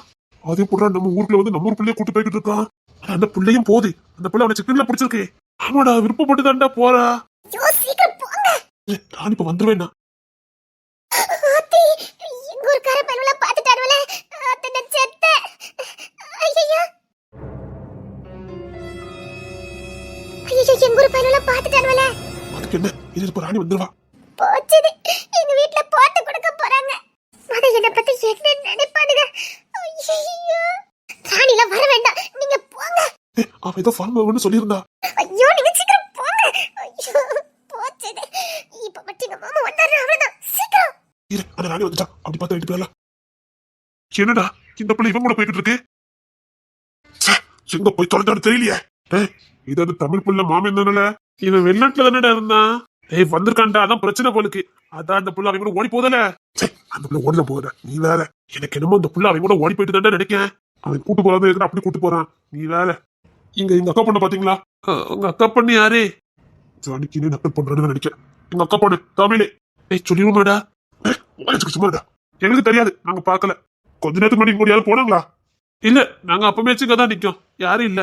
அதே புள்ள நம்ம ஊருக்குள்ள வந்து நம்ம ஊர் பிள்ளைய கூட்டு போய்கிட்டு இருக்கான். அந்த பிள்ளையும் போகுது. அந்த புள்ள அவனை சிக்கன்ல பிடிச்சிருக்கு. ஆமாடா, விருப்பப்பட்டு தான்டா போறா. ஐயோ, சீக்கிரம் போங்க. நான் இப்ப வந்துருவேன்னா. ஆத்தி, எங்க ஊர்க்கார பல்வல பாத்துட்டாருவல. அத்தனை செத்த. ஐயோ, எங்க ஊர் பல்வல பாத்துட்டாருவல. அதுக்கு என்ன, இது இப்ப ராணி வந்துருவா. போச்சுது, எங்க வீட்ல போட்டு கொடுக்க போறாங்க. அத என்ன பத்தி என்ன நினைப்பானுங்க? ஐயோ, ராணில வர வேண்டாம், நீங்க போங்க. அவ ஏதோ ஃபார்ம் ஆகும்னு சொல்லியிருந்தா. ஐயோ, நீங்க சீக்கிரம் போங்க. ஐயோ, போச்சுது. இப்ப மட்டும் எங்க மாமா வந்தாரு, அவ்வளவுதான். சீக்கிரம். இரு, அந்த ராணி வந்துட்டா. அப்படி பார்த்தா எடுத்து போயிடலாம். என்னடா இந்த பிள்ளை இவன் கூட போய்கிட்டு இருக்கு? எங்க போய் தொலைஞ்சான்னு தெரியலையே. இது அந்த தமிழ் புள்ள மாமன் தானே? இவன் வெளிநாட்டுல தானடா இருந்தான். வந்திருக்கான்டா, அதான் பிரச்சனை போலுக்கு. அதான் அந்த புள்ள அவங்க கூட ஓடி போதல. அந்த பிள்ளை ஓடில போகிற நீ வேற. எனக்கு என்னமோ அந்த புள்ள அவன் கூட ஓடி போயிட்டு தான் நினைக்கேன். அவன் கூட்டு போறாது இருக்கிற அப்படி கூட்டு போறான். நீ வேற. எங்க அக்கா பொண்ணு பாத்தீங்களா? உங்க அக்கா பொண்ணு யாரு? ஜானிக்கு நக்கல் பண்றேன்னு நினைக்கிறேன். எங்க அக்கா பொண்ணு தமிழ். சொல்லிடுமாடா. சும்மாடா. எங்களுக்கு தெரியாது, நாங்க பாக்கல. கொஞ்ச நேரத்துக்கு முன்னாடி இங்க யாரும் போனாங்களா? இல்ல, நாங்க அப்பமே தான் நிக்கோம். யாரும் இல்ல.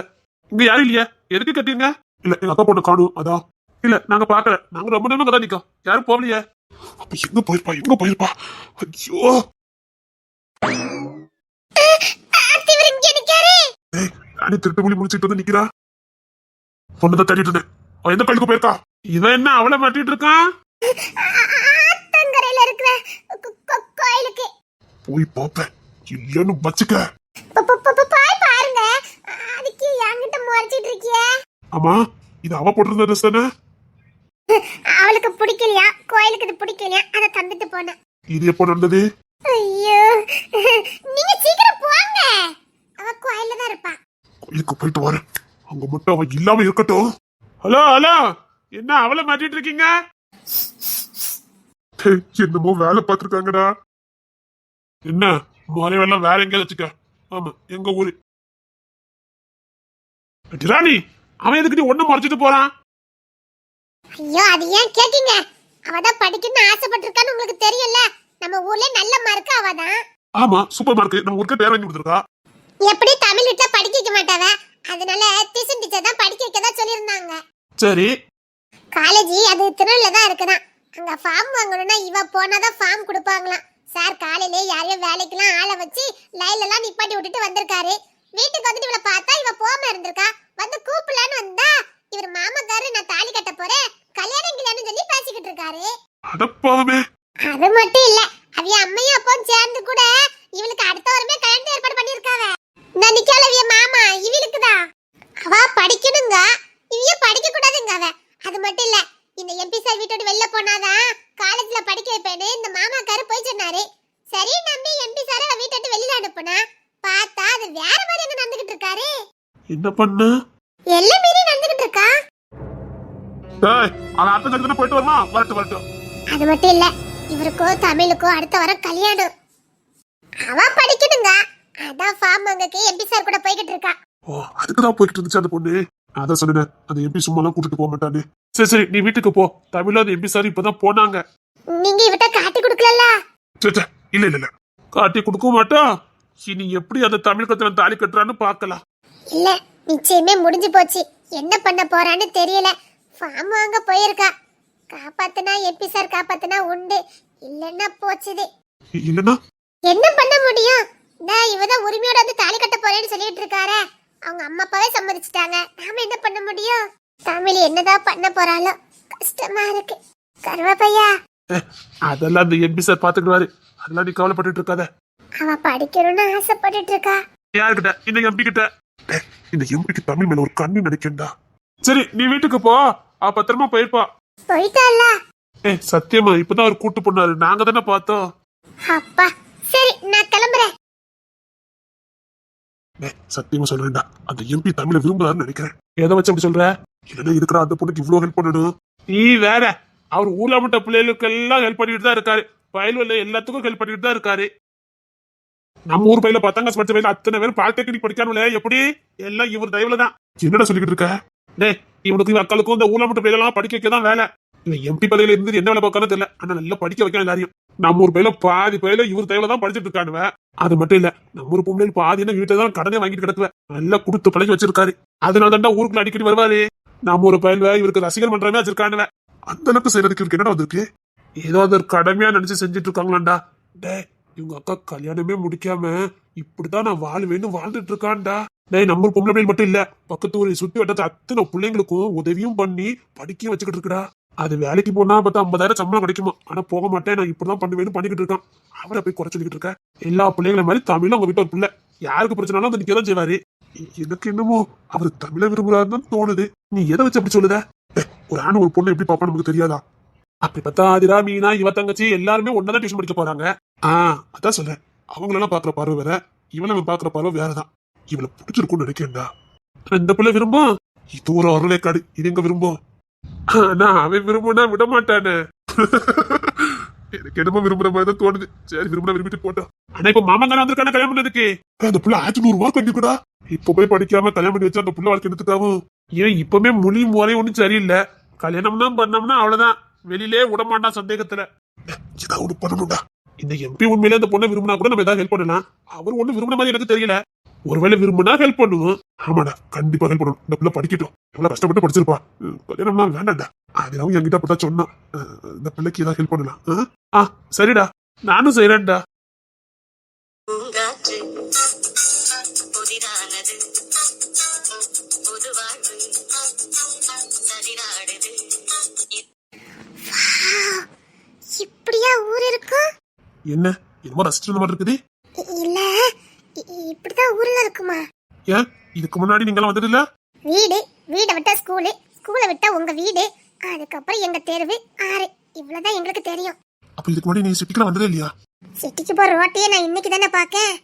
இங்க யாரும் இல்லையா? எதுக்கு கட்டிங்க? இல்ல, எங்க அக்கா பொண்ணு காணும் அதான். இல்ல, நாங்க பாக்கல. நாங்க ரொம்ப நேரம் தான் நிக்கோம். யாரும் போகலையே. அப்ப எங்க போயிருப்பா? ஐயோ, ராணி திருட்டு மொழி முடிச்சுட்டு வந்து நிக்கிறா. பொண்ணுதான் தேடிட்டு இருந்தேன். அவன் எந்த கோயிலுக்கு போயிருக்கா? இவன் என்ன அவளை மாட்டிட்டு இருக்கான்? ஆத்தங்கரையில இருக்கிற கோயிலுக்கு போய் பாப்பேன். இல்லன்னு வச்சுக்க. போய் பாருங்க. அதுக்கு என்கிட்ட முறைச்சிட்டு இருக்கிய. ஆமா, இது அவ போட்டிருந்த ட்ரெஸ் தானே? அவளுக்கு பிடிக்கலையா, கோயிலுக்கு இது பிடிக்கலையா, அதை தந்துட்டு போனேன். இது எப்போ நடந்தது? ஐயோ, நீங்க சீக்கிரம் போங்க. அவ கோயில்ல தான் இருப்பா. கோயிலுக்கு போயிட்டு வரேன். அங்க மட்டும் அவ இல்லாம இருக்கட்டும். ஹலோ ஹலோ, என்ன அவளை மாட்டிட்டு இருக்கீங்க? என்னமோ வேலை பார்த்திருக்காங்கடா. என்ன வேலை வேற எங்கேயாவது வச்சுக்க. ஆமா, எங்க ஊரு. ராணி, அவன் எதுக்கு நீ ஒண்ணு மறைச்சிட்டு போறான்? ஐயோ, அது ஏன் கேட்டீங்க? அவதான் படிக்கணும்னு ஆசைப்பட்டிருக்கான்னு உங்களுக்கு தெரியல. நம்ம ஊர்ல நல்ல மார்க் அவதான். ஆமா, சூப்பர் மார்க். நம்ம ஊருக்கு பேர் வாங்கி கொடுத்துருக்கா. எப்படி தமிழ் வீட்ல படிக்க வைக்க மாட்டாவ, அதனால டியூஷன் டீச்சர் தான் படிக்க வைக்கதா சொல்லிருந்தாங்க. சரி, காலேஜ் அது திருநெல்வேலில தான் இருக்குதான். அங்க ஃபார்ம் வாங்கணும்னா இவ போனாதான் ஃபார்ம் கொடுப்பாங்களாம். சார் காலையிலே யாரையோ வேலைக்கெல்லாம் ஆளை வச்சு லைன்ல எல்லாம் நிப்பாட்டி விட்டுட்டு வந்திருக்காரு. வீட்டுக்கு வந்துட்டு இவளை பார்த்தா இவ போகாம இருந்திருக்கா. வந்து கூப்பிடலான்னு வந்தா இவர் மாமக்காரரு நான் தாலி கட்ட போறேன் கல்யாணம் கில்யாணம் சொல்லி பேசிக்கிட்டு இருக்காரு. அடப்பாவமே. அது மட்டும் இல்ல, அவிய அம்மையும் அப்பாவும் சேர்ந்து கூட இவளுக்கு அடுத்த வாரமே கல்யாணம் ஏற்பாடு பண்ணிருக்காவ. நான் நிக்கல, அவிய மாமா இவளுக்கு தான். அவ படிக்கணுங்க, இவிய படிக்க கூடாதுங்க அவ. அது மட்டும் இல்ல, இந்த எம்பி சார் வீட்டோட வெளில போனாதான் காலேஜ்ல படிக்க வைப்பேன்னு இந்த மாமாக்காரு போய் சொன்னாரு. சரி நம்பி எம்பி சார் அவ வீட்டை வெளியில அனுப்புனா பார்த்தா அது வேற மாதிரி எங்க நடந்துகிட்டு இருக்காரு. என்ன பண்ண? எல்லாம் மீறி நடந்துகிட்டு இருக்கா. அவன் அடுத்த கட்டத்துல போயிட்டு வருமா? வரட்டும். அது மட்டும் இல்ல, இவருக்கோ தமிழுக்கோ அடுத்த வாரம் கல்யாணம். அவ படிக்கணுங்க, அதான் ஃபார்ம் வாங்கக்கு எம்பி சார் கூட போய்கிட்டு இருக்கா. ஓ, அதுக்குதான் போய்கிட்டு இருந்துச்சு அந்த பொண்ணு. அதான் சொன்னேன், அந்த எம்பி சும்மா எல்லாம் கூட்டிட்டு போக மாட்டான்னு. சரி, நீ வீட்டுக்கு போ. தமிழ்ல அந்த எம்பி சார் இப்பதான் போனாங்க. நீங்க இவட்ட காட்டி கொடுக்கல? இல்ல காட்டி கொடுக்க மாட்டா. இனி எப்படி அந்த தமிழ் கத்துல தாலி கட்டுறான்னு பாக்கலாம். இல்ல, நிச்சயமே முடிஞ்சு போச்சு. என்ன பண்ண போறான்னு தெரியல. ஃபார்ம் வாங்க போயிருக்கா. காப்பாத்துனா எம்பி சார் காப்பாத்துனா உண்டு, இல்லன்னா போச்சுது. இல்லன்னா என்ன பண்ண முடியும்? இவதான் உரிமையோட வந்து தாலி கட்ட போறேன்னு சொல்லிட்டு இருக்காரு. அவங்க அம்மா அப்பாவே சம்மதிச்சுட்டாங்க. நாம என்ன பண்ண முடியும்? தமிழ் என்னதான் பண்ண போறாளோ, கஷ்டமா இருக்கு. கருவாப்பையா, அதெல்லாம் அந்த எம்பி சார் பாத்துக்குவாரு. அதெல்லாம் நீ கவலைப்பட்டு இருக்காத. அவ படிக்கணும்னு ஆசைப்பட்டுட்டு இருக்கா. யாருக்கிட்ட? இந்த எம்பி கிட்ட. இந்த எம்பிக்கு தமிழ் மேல ஒரு கண்ணு நினைக்கண்டா. சரி, நீ வீட்டுக்கு போ. பத்திரமா போயிருப்பா. போயிட்டால? சத்தியமா இப்பதான் அவர் கூட்டு போனாரு. நாங்க தானே பார்த்தோம். அப்பா, சரி நான் கிளம்புறேன். சத்தியமா சொல்றேன்டா, அந்த எம்பி தமிழை விரும்புறாருன்னு நினைக்கிறேன். எதை வச்சு அப்படி சொல்ற? இல்லன்னா இருக்கிற அந்த பொண்ணுக்கு இவ்வளவு ஹெல்ப் பண்ணணும். நீ வேற. அவர் ஊர்ல மட்டும் பிள்ளைகளுக்கு எல்லாம் ஹெல்ப் பண்ணிட்டு தான் இருக்காரு. வயல்வெளியில எல்லாத்துக்கும் ஹெல்ப் பண்ணிட்டு தான் இருக்காரு. நம்ம ஊர் பையில 10ஆம் கிளாஸ் படிச்ச பையில அத்தனை பேர் பாலிடெக்னிக் படிக்கானுல. எப்படி? எல்லாம் இவர் தயவுல தான். என்னடா சொல்லிக்கிட்டு இருக்க? இவனுக்கு அக்காளுக்கும் இந்த ஊர்ல மட்டும் பிள்ளைலாம் படிக்க வைக்கதான் வேலை. இவன் எம்பி பதவியில இருந்து என்ன வேலை பார்க்கணும் தெரியல. ஆனா நல்லா படிக்க வைக்கணும் எல்லாரையும். நம்ம ஊர் பையில பாதி பையில இவர் தயவுல தான் படிச்சுட்டு இருக்கானுவ. அது மட்டும் இல்ல, நம்ம ஊர் பொம்பளை பாதி என்ன வீட்டை தான் கடனே வாங்கிட்டு கிடக்குவேன். நல்லா கொடுத்து பழகி வச்சிருக்காரு. அதனால தாண்டா ஊருக்குள்ள அடிக்கடி வருவாரு. நம்ம ஒரு பயில்வ இவருக்கு ரசிகர் மன்றமே வச்சிருக்கானுவ. அந்த அளவுக்கு செய்யறதுக்கு இவருக்கு என்னடா வந்திருக்கு? ஏதோ அது கடமையா நினைச்சு செஞ்சுட்டு இருக்காங்களாண்டா. இவங்க அக்கா கல்யாணமே முடிக்காம இப்படிதான் நான் வாழ்வேன்னு வாழ்ந்துட்டு இருக்கான்டா. நம்ம பொம்பளை பிள்ளைகள் மட்டும் இல்ல, பக்கத்து ஊரை சுத்தி வட்டத்து அத்தனை பிள்ளைங்களுக்கும் உதவியும் பண்ணி படிக்க வச்சுக்கிட்டு இருக்கா. அது வேலைக்கு போனா பார்த்தா 50,000 சம்பளம் கிடைக்குமா. ஆனா போக மாட்டேன், நான் இப்படிதான் பண்ணுவேன்னு பண்ணிக்கிட்டு இருக்கான். அவரை போய் குறை சொல்லிக்கிட்டு இருக்க. எல்லா பிள்ளைங்கள மாதிரி தமிழ்ல அவங்க வீட்டு ஒரு பிள்ளை யாருக்கு பிரச்சனாலும் வந்து நிக்கதான் செய்வாரு. எனக்கு என்னமோ அவரு தமிழை விரும்புறாருன்னு தோணுது. நீ எதை வச்சு அப்படி சொல்லுத? ஒரு ஆணு ஒரு பொண்ணு எப்படி பாப்பா நமக்கு தெரியாதா? அப்படி பார்த்தா ஆதிரா, மீனா, இவ தங்கச்சி எல்லாருமே ஒன்னதான் டியூஷன் படிக்க போறாங்க. அதான் சொல்றேன், அவங்களெல்லாம் பாக்குற பார்வை வேற, இவளை பாக்குற பார்வை வேறதான். இவளை பிடிச்சிருக்கும்னு நினைக்கிறேன்டா. இந்த பிள்ளை விரும்பும். இது ஒரு அருளைக்காடு, இது எங்க விரும்பும்? நான் அவன் விரும்புனா விட மாட்டானே. எனக்கு என்னமோ விரும்புற மாதிரி தான் தோணுது. சரி விரும்பினா விரும்பிட்டு போட்டோம். ஆனா இப்ப மாமங்கார வந்திருக்கான கல்யாணம் பண்ணதுக்கு. அந்த புள்ள 500 மார்க் பண்ணிக்கூடா. இப்ப போய் படிக்காம கல்யாணம் பண்ணி வச்சா அந்த புள்ள வாழ்க்கை எடுத்துக்காவும். ஏன் இப்பவுமே மொழி முறை ஒண்ணும் சரியில்லை. கல்யாணம் தான் பண்ணோம்னா அவ்வளவுதான். வெளியிலே விடமாட்டான் சந்தேகத்துல. ஏதாவது ஒண்ணு பண்ணணும்டா. இந்த எம்பி உண்மையிலே அந்த பொண்ணை விரும்பினா கூட நம்ம ஏதாவது ஹெல்ப் பண்ணலாம். அவர் ஒண்ணு விரும்பின மாதிரி எனக்கு தெரியல. ஒருவேளை விரும்பினா ஹெல்ப் பண்ணுவோம். ஆமாடா கண்டிப்பா ஹெல்ப் பண்ணணும். இந்த பிள்ளை படிக்கட்டும். எவ்வளவு கஷ்டப்பட்டு படிச்சிருப்பா. கல்யாணம்னா வேண்டாம்டா. அதுவும் என்கிட்ட அப்பதான் சொன்னான். இந்த பிள்ளைக்கு ஏதாவது ஹெல்ப் பண்ணலாம். சரிடா நானும் செய்யறேன்டா. பூங்காற்று புதிதானது புது வாழ்வு சரிநாடுது. இப்படியா ஊர் இருக்கும்? என்ன என்னமோ ரசிச்சிருந்த மாதிரி இருக்குது. இல்ல இப்படிதான் ஊர்ல இருக்குமா? ஏன் இதுக்கு முன்னாடி நீங்களாம் வந்தது இல்ல? வீடை விட்டா ஸ்கூலு, ஸ்கூலை விட்டா உங்க வீடு, அதுக்கப்புறம் எங்க தெருவு, ஆறு, இவ்வளவுதான் எங்களுக்கு தெரியும். அப்ப இதுக்கு முன்னாடி நீ சிட்டிக்குலாம் வந்ததே இல்லையா? சிட்டிக்கு போற ரோட்டையே நான் இன்னைக்கு தானே பாக்கேன்.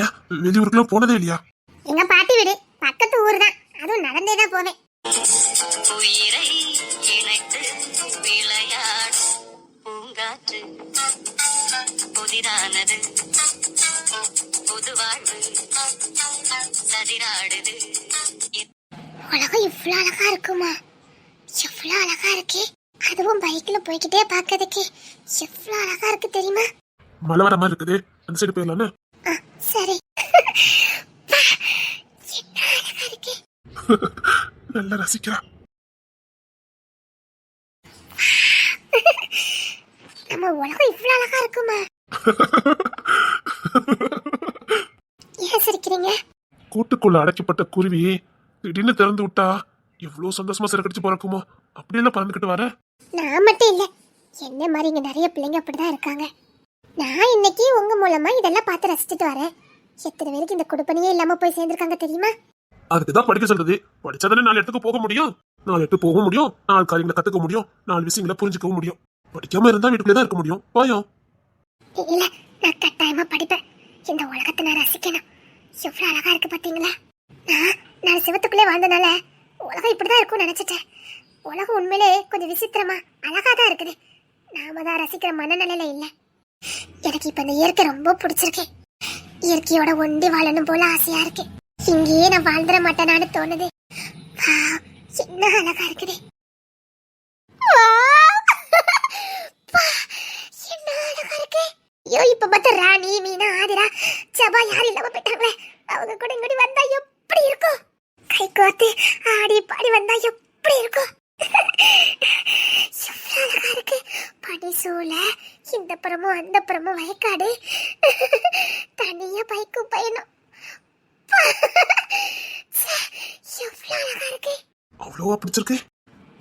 ஏன் வெளியூருக்குலாம் போனதே இல்லையா? எங்க பாட்டி வீடு பக்கத்து ஊர் தான், அதுவும் நடந்தே தான் போவேன். உயிரை இணைத்து விளையாடு பூங்காற்று புதிதானது புது வாழ்வு சரிநாடுது. உலகம் இவ்வளவு அழகா இருக்குமா? எவ்வளவு அழகா இருக்கு. அதுவும் பைக்ல போய்கிட்டே பாக்கிறதுக்கு எவ்வளவு அழகா இருக்கு தெரியுமா? மழை வர மாதிரி இருக்குது. அந்த சைடு போயிடலான்னு. சரி. என்ன அழகா இருக்கு. நல்லா ரசிக்கிறா. நம்ம உலகம் இவ்வளவு அழகா இருக்குமா? ஏன் சிரிக்கிறீங்க? கூட்டுக்குள்ள அடைக்கப்பட்ட குருவி திடீர்னு திறந்து விட்டா எவ்வளவு சந்தோஷமா சிறக்கடிச்சு பிறக்குமோ அப்படியெல்லாம் பறந்துகிட்டு வர. நான் மட்டும் இல்ல, என்ன மாதிரி இங்க நிறைய பிள்ளைங்க அப்படிதான் இருக்காங்க. நான் இன்னைக்கு உங்க மூலமா இதெல்லாம் பார்த்து ரசிச்சுட்டு வரேன். எத்தனை பேருக்கு இந்த கொடுப்பனையே இல்லாம போய் சேர்ந்திருக்காங்க தெரியுமா? அதுக்குதான் படிக்க சொல்றது. படிச்சாதானே 4 இடத்துக்கு போக முடியும். 4 இடத்துக்கு போக முடியும். 4 காரியங்களை கத்துக்க முடியும். 4 விஷயங்களை புரிஞ்சுக்கவும் முடியும். படிக்காம இருந்தா வீட்டுக்குள்ளே தான் இருக்க முடியும். பயம் இல்ல, நான் கட்டாயமா படிப்பேன். இந்த உலகத்தை நான் ரசிக்கணும். எவ்வளவு அழகா இருக்கு பாத்தீங்களா? நான் சிவத்துக்குள்ளே வாழ்ந்தனால உலகம் இப்படிதான் இருக்கும்னு நினைச்சிட்டேன். உலகம் உண்மையிலே கொஞ்சம் விசித்திரமா அழகா தான் இருக்குது. நாம தான் ரசிக்கிற மனநிலையில இல்ல. எனக்கு இப்ப இந்த இயற்கை ரொம்ப பிடிச்சிருக்கு. இயற்கையோட ஒண்டி வாழணும் போல ஆசையா இருக்கு. இங்கேயே நான் வாழ்ந்துட மாட்டேனான்னு தோணுது. என்ன அழகா இருக்குது. என்ன அழகா இருக்கு. ஐயோ, இப்ப பார்த்தா ராணி, மீனா, ஆதிரா, ஜபா யாரும் இல்லாம போயிட்டாங்களே. அவங்க கூட இங்கடி வந்தா எப்படி இருக்கும்? கை கோத்து ஆடி பாடி வந்தா எப்படி இருக்கும்? எவ்வளவு அழகா இருக்கு. பனி சூழ, இந்த புறமும் அந்த புறமும் வயக்காடு, தனியா பைக்கும் பயணம். எவ்வளவு அழகா இருக்கு. அவ்வளவா பிடிச்சிருக்கு.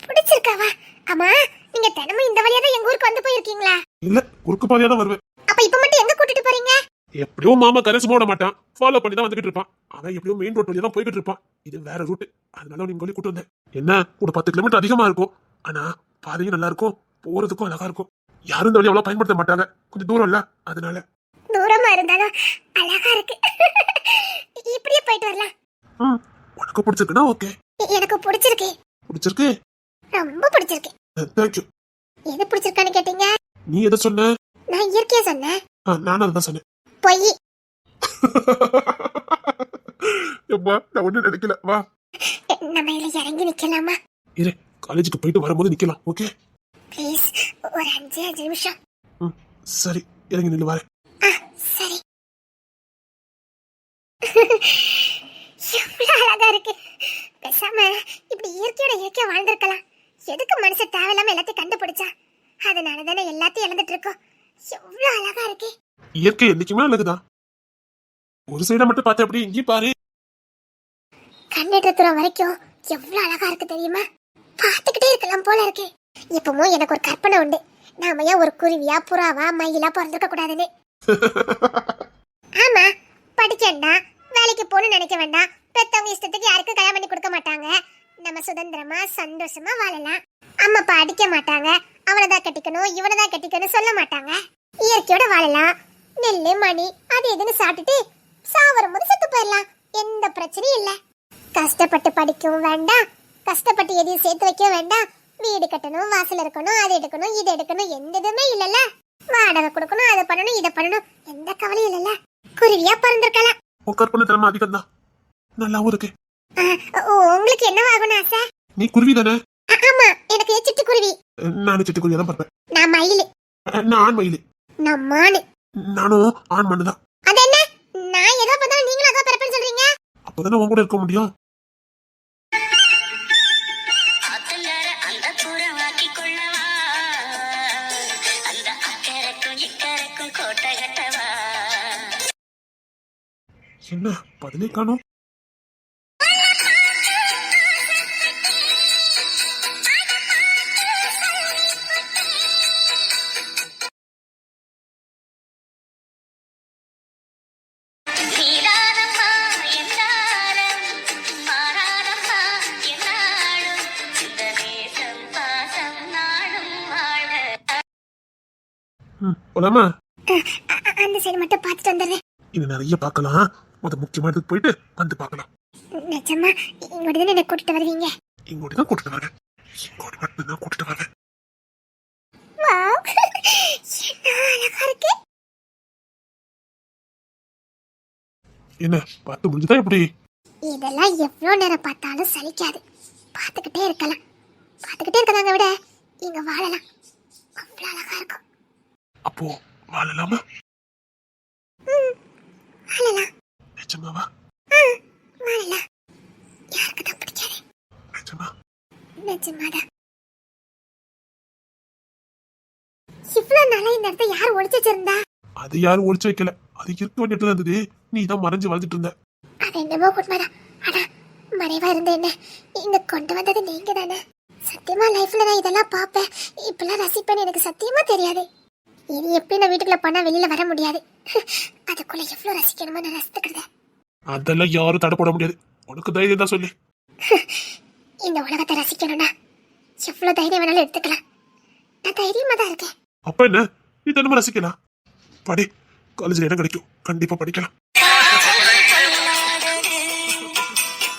பிடிச்சிருக்காவா? ஆமா, நீங்க தினமும் இந்த வழியா தான் எங்க ஊருக்கு வந்து போயிருக்கீங்களா? இல்ல குறுக்கு பாதையா தான் வருவேன். அப்ப இப்ப மட்டும் எங்க கூட்டிட்டு போறீங்க? எப்படியோ மாமா கரேசமா விட மாட்டான். ஃபாலோ பண்ணி தான் வந்துகிட்டு இருப்பான். அவன் எப்படியோ மெயின் ரோட் வழியா தான் போய்கிட்டு இருப்பான். இது வேற ரூட். அதனால நீங்க சொல்லி கூட்டு வந்தேன். என்ன ஒரு 10 கிலோமீட்டர் அதிகமா இருக்கும். ஆனா பாதையும் நல்லா இருக்கும். போறதுக்கும் அழகா இருக்கும். யாரும் இந்த வழி அவ்வளவு பயன்படுத்த மாட்டாங்க. கொஞ்சம் தூரம் இல்ல, அதனால. தூரமா இருந்தாலும் அழகா இருக்கு. இப்படியே போயிட்டு வரலாம். உனக்கு பிடிச்சிருக்குன்னா ஓகே. எனக்கு பிடிச்சிருக்கு. பிடிச்சிருக்கு. ரொம்ப பிடிச்சிருக்கு. தேங்க்யூ. எது பிடிச்சிருக்கான்னு கேட்டீங்க? நீ எதை சொன்ன? நான் இயற்கையா சொன்னேன். நானும் அதான் சொன்னேன். பொய். எப்பா நான் ஒண்ணு நினைக்கல. வா நம்ம இதுல இறங்கி நிக்கலாமா? இரு, காலேஜுக்கு போயிட்டு வரும்போது நிக்கலாம். ஓகே ப்ளீஸ், ஒரு 5 நிமிஷம். சரி இறங்கி நில்லு வரேன். சரி. எவ்வளவு அழகா இருக்கு. பேசாம இப்படி இயற்கையோட இயற்கையா வாழ்ந்திருக்கலாம். எதுக்கு மனுஷன் தேவையில்லாம எல்லாத்தையும் கண்டுபிடிச்சா? அதனால தானே எல்லாத்தையும் இழந்துட்டு இருக்கோம். எவ்வளவு அழகா இருக்கு. இயற்கை என்னைக்குமே அழகுதான். ஒரு சைடா மட்டும் பார்த்து அப்படி இங்கேயும் பாரு. கண்ணெட்ட தூரம் வரைக்கும் எவ்வளவு அழகா இருக்கு தெரியுமா? பார்த்துக்கிட்டே இருக்கலாம் போல இருக்கு. இப்பவும் எனக்கு ஒரு கற்பனை உண்டு. நாம ஏன் ஒரு குருவியா, புறாவா, மயிலா பிறந்திருக்க கூடாதுன்னு. ஆமா, படிக்க வேண்டாம், வேலைக்கு போகணும்னு நினைக்க வேண்டாம். பெத்தவங்க இஷ்டத்துக்கு யாருக்கும் கல்யாணம் பண்ணி கொடுக்க மாட்டாங்க. நம்ம சுதந்திரமா சந்தோஷமா வாழலாம். அம்மா அப்பா அடிக்க மாட்டாங்க. அவனதான் கட்டிக்கணும், இவனதான் கட்டிக்கணும் சொல்ல மாட்டாங்க. இயற்கையோட வாழலாம். நெல்லு மணி அது எதுன்னு சாப்பிட்டுட்டு சாவரும் போது செத்து போயிடலாம். எந்த பிரச்சனையும் இல்ல. கஷ்டப்பட்டு படிக்கவும் வேண்டாம், கஷ்டப்பட்டு எதையும் சேர்த்து வைக்கவும் வேண்டாம். வீடு கட்டணும், வாசல் இருக்கணும், அது எடுக்கணும், இது எடுக்கணும், எந்த இதுவுமே இல்லல்ல. வாடகை கொடுக்கணும், அதை பண்ணணும், இதை பண்ணணும், எந்த கவலையும் இல்லல்ல. குருவியா பிறந்திருக்கலாம். உன் கற்பனை திறமை அதிகம் தான், நல்லாவும் இருக்கு. உங்களுக்கு என்ன ஆகணும் ஆசை? நீ குருவி தானே? ஆமா, எனக்கு சிட்டுக்குருவி. நானும் சிட்டுக்குருவியா தான் பார்ப்பேன். நான் மயிலு. நான் ஆண் மயில். நான் மானு. நானும் ஆண் மண்ணு தான். அது என்ன, நான் ஏதோ பண்ணா நீங்களும் அதோ பிறப்பேன்னு சொல்றீங்க? அப்பதானே உன் கூட இருக்க முடியும். ஆத்தங்கர அந்த புறவாக்கி கொள்ளவா, அந்த அக்கறைக்கும் இக்கரைக்கும் கோட்டை கட்டவா. என்ன பதிலே காணோம்? நீதானம்மா என்னாலும், மாறாதம்மா என்னாலும், இந்த நேசம் பாசம் நாடும் வாழ. போலாமா? அந்த சைடு மட்டும் பார்த்துட்டு வந்துடுறேன். இது நிறைய பார்க்கலாம். முக்கியமானதுக்கு போயிட்டு வந்து பார்க்கலாம். நிஜமா இங்கோட தானே என்ன கூட்டிட்டு வருவீங்க? இங்கோடி தான் கூட்டிட்டு வரேன். இங்கோடி மட்டும் தான் கூட்டிட்டு வரேன். வாவ், என்ன அழகா இருக்கு. என்ன பார்த்து முடிஞ்சுதா எப்படி? இதெல்லாம் எவ்வளவு நேரம் பார்த்தாலும் சலிக்காது. பார்த்துக்கிட்டே இருக்கலாம். பார்த்துக்கிட்டே இருக்கதாங்க விட இங்க வாழலாம். அவ்வளவு அழகா இருக்கும். அப்போ வாழலாமா? வாழலாம். நிஜமாவா? வாழலாம். யாருக்கு தான் பிடிக்காது? நிஜமா? நிஜமாதான். இவ்வளவு நாளா இந்த இடத்த யார் ஒழிச்சு வச்சிருந்தா? அது யாரும் ஒளிச்சு வைக்கல. அது இருக்க வேண்டிய இடத்துல இருந்தது. நீ தான் மறைஞ்சு வளர்ந்துட்டு இருந்த. அது என்னமோ உண்மைதான். ஆனா மறைவா இருந்த என்ன இங்க கொண்டு வந்தது நீங்க தானே. சத்தியமா லைஃப்ல நான் இதெல்லாம் பாப்பேன், இப்பெல்லாம் ரசிப்பேன்னு எனக்கு சத்தியமா தெரியாது. இது எப்படி நான் வீட்டுக்குள்ள பண்ணா வெளியில வர முடியாது. அதுக்குள்ள எவ்வளவு ரசிக்கணுமோ நான் ரசித்துக்கிறத. அதெல்லாம் யாரும் தடை போட முடியாது. உனக்கு தைரியம் தான் சொல்லி. இந்த உலகத்தை ரசிக்கணும்னா எவ்வளவு தைரியம் வேணாலும் எடுத்துக்கலாம். நான் தைரியமா தான் இருக்கேன். அப்ப என்ன, நீ தினமும் ரசிக்கலாம். படி, காலேஜ்ல இடம் கிடைக்கும், கண்டிப்பா படிக்கலாம்.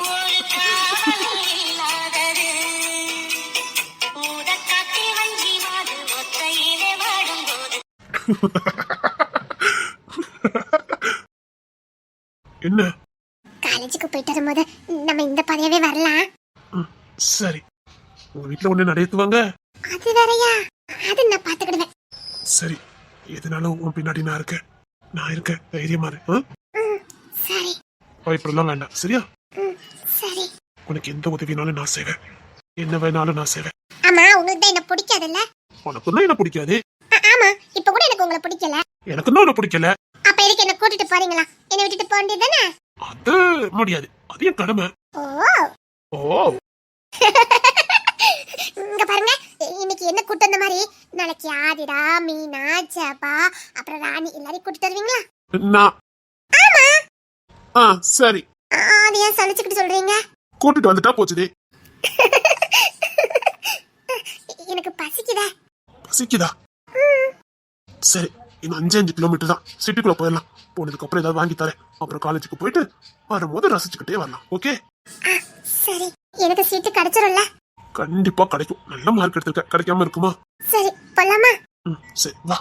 ஒரு காலம் இல்லாதது, ஊதக்காத்தில் வஞ்சி மாது ஒத்தையிலே வாடும்போது. என்ன? காலேஜுக்கு போயிட்டு வரும்போது நம்ம இந்த பதவியவே வரலாம். சரி, உங்க வீட்டுல ஒண்ணு நடத்துவாங்க. அது வேறயா? அது நான் பாத்துக்கிடுவேன். சரி, எதுனாலும் உன் பின்னாடி நான் இருக்கேன். நான் இருக்கேன், தைரியமா இரு. சரி. பயப்படலாம் வேண்டாம், சரியா? சரி. உனக்கு எந்த உதவினாலும் நான் செய்வேன். என்ன வேணாலும் நான் செய்வேன். ஆமா, உங்களுக்கு தான் என்ன பிடிக்காதுல்ல? உனக்கு தான் என்ன பிடிக்காது. ஆமா, இப்ப கூட எனக்கு உங்களை பிடிக்கல. எனக்கு தான் உன்னை பிடிக்கல. அப்ப எதுக்கு என்ன கூட்டிட்டு போறீங்களா? என்ன விட்டுட்டு போக வேண்டியதுதானே? அது முடியாது, அது என் கடமை. ஓ. ஓ. இங்க பாருங்க, இன்னைக்கு என்ன கூட்டு வந்த மாதிரி நாளைக்கு ஆதிரா, மீனா, ஜபா, அப்புறம் ராணி எல்லாரையும் கூட்டிட்டு வருவீங்களா? நான் சரி. அது ஏன் சலிச்சுக்கிட்டு சொல்றீங்க? கூட்டிட்டு வந்துட்டா போச்சுதே. எனக்கு பசிக்குதே. பசிக்குதா? சரி, இன்னும் 5 கிலோமீட்டர் தான். சிட்டிக்குள்ள போயிடலாம். போனதுக்கு அப்புறம் ஏதாவது வாங்கி தரேன். அப்புறம் காலேஜுக்கு போயிட்டு வரும்போது ரசிச்சுக்கிட்டே வரலாம். ஓகே? சரி, எனக்கு சீட்டு கிடைச்சிரும்ல? கண்டிப்பா கிடைக்கும். நல்ல மார்க் எடுத்திருக்க, கிடைக்காம இருக்குமா? சரி, போலாமா? சரி, வா.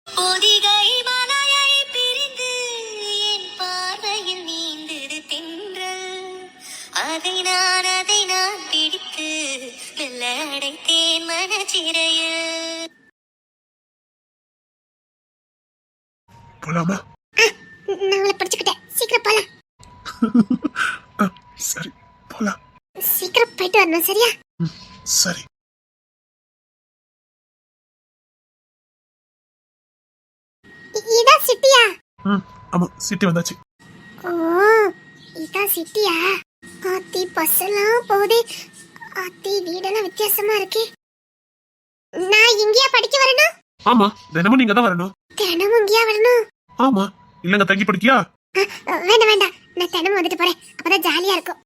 பொதிகை மலையை பிரிந்து என் பார்வையில் நீந்தது தென்றல். அதை நான் பிடித்து மெல்ல அடைத்தேன் மனச்சிறையில். போலாமா? நான் உங்களை பிடிச்சுக்கிட்டேன். சீக்கிரம் போலாம். சரி, போலாம். சீக்கிரம் போயிட்டு வரணும், சரியா? சரி. இதான் சிட்டியா? ஆமா, சிட்டி வந்தாச்சு. ஓ, இதான் சிட்டியா? ஆத்தி பஸ் எல்லாம் போகுது. ஆத்தி வீடெல்லாம் வித்தியாசமா இருக்கு. நான் இங்கேயா படிக்க வரணும்? ஆமா, தினமும் நீங்க தான் வரணும். தினமும் இங்கேயா வரணும்? ஆமா, இல்லங்க தங்கி படிக்கியா? வேண்டாம் வேண்டாம், நான் தினமும் வந்துட்டு போறேன். அப்பதான் ஜாலியா இருக்கும்.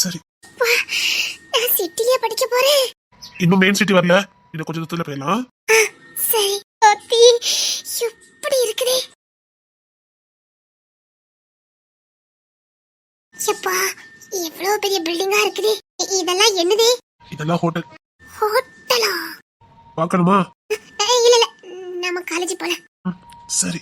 சரி. நான் சிட்டிலே படிக்க போறேன். இன்னும் மெயின் சிட்டி வரல. இன்னும் கொஞ்சம் தூரத்துல போயிடலாம். சரி. ஆத்தி எப்படி இருக்குதே. எப்பா, எவ்வளவு பெரிய பில்டிங்கா இருக்குது. இதெல்லாம் என்னது? இதெல்லாம் ஹோட்டல். ஹோட்டலா? பார்க்கணுமா? இல்ல இல்ல, நம்ம காலேஜ் போல. சரி.